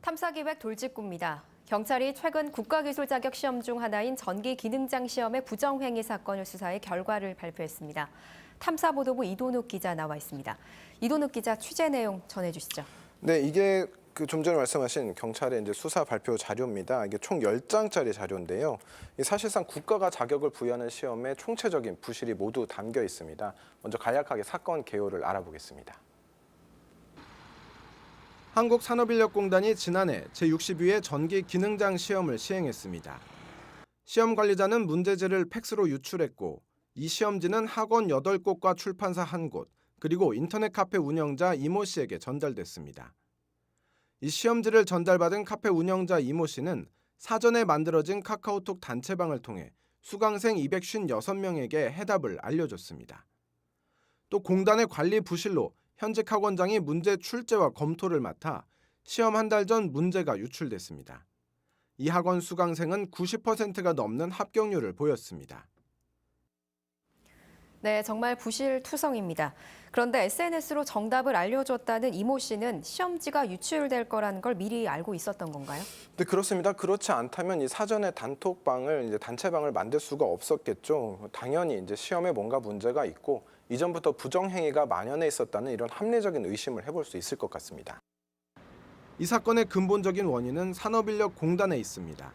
탐사기획 돌직구입니다. 경찰이 최근 국가기술 자격 시험 중 하나인 전기기능장 시험의 부정행위 사건을 수사해 결과를 발표했습니다. 탐사보도부 이도욱 기자 나와 있습니다. 이도욱 기자 취재 내용 전해주시죠. 네, 이게 좀 전에 말씀하신 경찰의 이제 수사 발표 자료입니다. 이게 총 10장짜리 자료인데요. 사실상 국가가 자격을 부여하는 시험에 총체적인 부실이 모두 담겨 있습니다. 먼저 간략하게 사건 개요를 알아보겠습니다. 한국산업인력공단이 지난해 제62회 전기기능장 시험을 시행했습니다. 시험 관리자는 문제지를 팩스로 유출했고 이 시험지는 학원 8곳과 출판사 1곳, 그리고 인터넷 카페 운영자 이모 씨에게 전달됐습니다. 이 시험지를 전달받은 카페 운영자 이모 씨는 사전에 만들어진 카카오톡 단체방을 통해 수강생 256명에게 해답을 알려줬습니다. 또 공단의 관리 부실로 현직 학원장이 문제 출제와 검토를 맡아 시험 한 달 전 문제가 유출됐습니다. 이 학원 수강생은 90%가 넘는 합격률을 보였습니다. 네, 정말 부실투성입니다. 그런데 SNS로 정답을 알려줬다는 이모 씨는 시험지가 유출될 거라는 걸 미리 알고 있었던 건가요? 네, 그렇습니다. 그렇지 않다면 이 사전에 단체방을 만들 수가 없었겠죠. 당연히 이제 시험에 뭔가 문제가 있고 이전부터 부정행위가 만연해 있었다는 이런 합리적인 의심을 해볼 수 있을 것 같습니다. 이 사건의 근본적인 원인은 산업인력공단에 있습니다.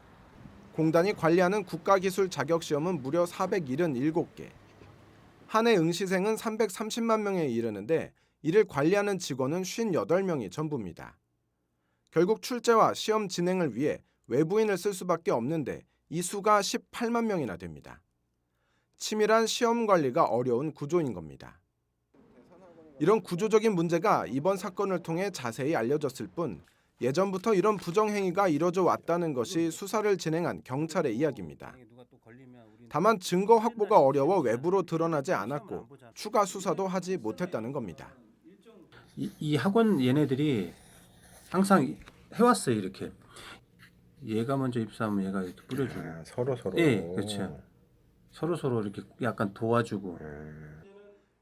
공단이 관리하는 국가기술 자격시험은 무려 477개. 한 해 응시생은 330만 명에 이르는데 이를 관리하는 직원은 58명이 전부입니다. 결국 출제와 시험 진행을 위해 외부인을 쓸 수밖에 없는데 이 수가 18만 명이나 됩니다. 치밀한 시험 관리가 어려운 구조인 겁니다. 이런 구조적인 문제가 이번 사건을 통해 자세히 알려졌을 뿐 예전부터 이런 부정행위가 이뤄져 왔다는 것이 수사를 진행한 경찰의 이야기입니다. 다만 증거 확보가 어려워 외부로 드러나지 않았고 추가 수사도 하지 못했다는 겁니다. 이 학원 얘네들이 항상 해왔어요. 이렇게 얘가 먼저 입사하면 얘가 이렇게 뿌려주고 서로. 예, 그렇죠. 서로 이렇게 약간 도와주고.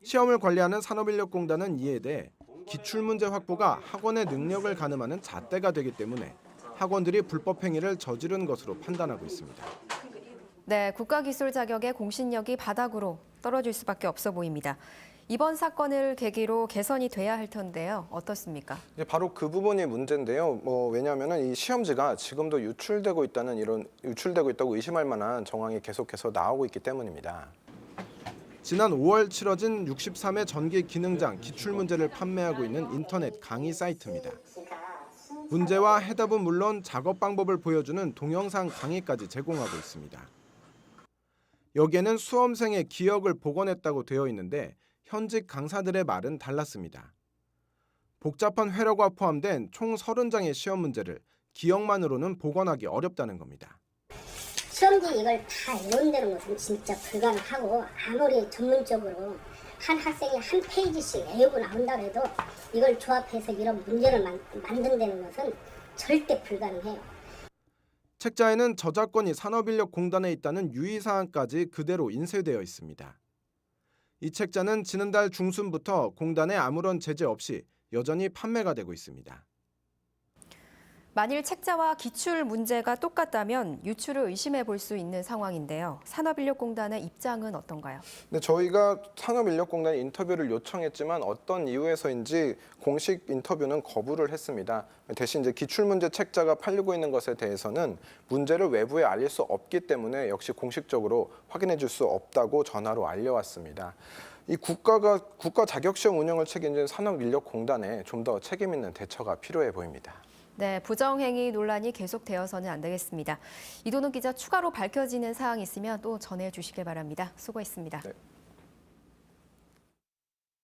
시험을 관리하는 산업인력공단은 이에 대해 기출문제 확보가 학원의 능력을 가늠하는 잣대가 되기 때문에 학원들이 불법 행위를 저지른 것으로 판단하고 있습니다. 네, 국가기술 자격의 공신력이 바닥으로 떨어질 수밖에 없어 보입니다. 이번 사건을 계기로 개선이 돼야 할 텐데요. 어떻습니까? 바로 그 부분이 문제인데요. 왜냐하면 이 시험지가 지금도 유출되고 있다고 의심할 만한 정황이 계속해서 나오고 있기 때문입니다. 지난 5월 치러진 63회 전기기능장 기출문제를 판매하고 있는 인터넷 강의 사이트입니다. 문제와 해답은 물론 작업 방법을 보여주는 동영상 강의까지 제공하고 있습니다. 여기에는 수험생의 기억을 복원했다고 되어 있는데 현직 강사들의 말은 달랐습니다. 복잡한 회로가 포함된 총 30장의 시험 문제를 기억만으로는 복원하기 어렵다는 겁니다. 시험지 이걸 다 외운다는 것은 진짜 불가능하고 아무리 전문적으로 한 학생이 한 페이지씩 외우고 나온다고 해도 이걸 조합해서 이런 문제를 만든다는 것은 절대 불가능해요. 책자에는 저작권이 산업인력공단에 있다는 유의사항까지 그대로 인쇄되어 있습니다. 이 책자는 지난달 중순부터 공단에 아무런 제재 없이 여전히 판매가 되고 있습니다. 만일 책자와 기출 문제가 똑같다면 유출을 의심해 볼 수 있는 상황인데요. 산업인력공단의 입장은 어떤가요? 네, 저희가 산업인력공단에 인터뷰를 요청했지만 어떤 이유에서인지 공식 인터뷰는 거부를 했습니다. 대신 이제 기출문제 책자가 팔리고 있는 것에 대해서는 문제를 외부에 알릴 수 없기 때문에 역시 공식적으로 확인해 줄 수 없다고 전화로 알려왔습니다. 이 국가 자격시험 운영을 책임진 산업인력공단에 좀 더 책임 있는 대처가 필요해 보입니다. 네, 부정행위 논란이 계속되어서는 안 되겠습니다. 이도욱 기자 추가로 밝혀지는 사항이 있으면 또 전해주시길 바랍니다. 수고했습니다. 네.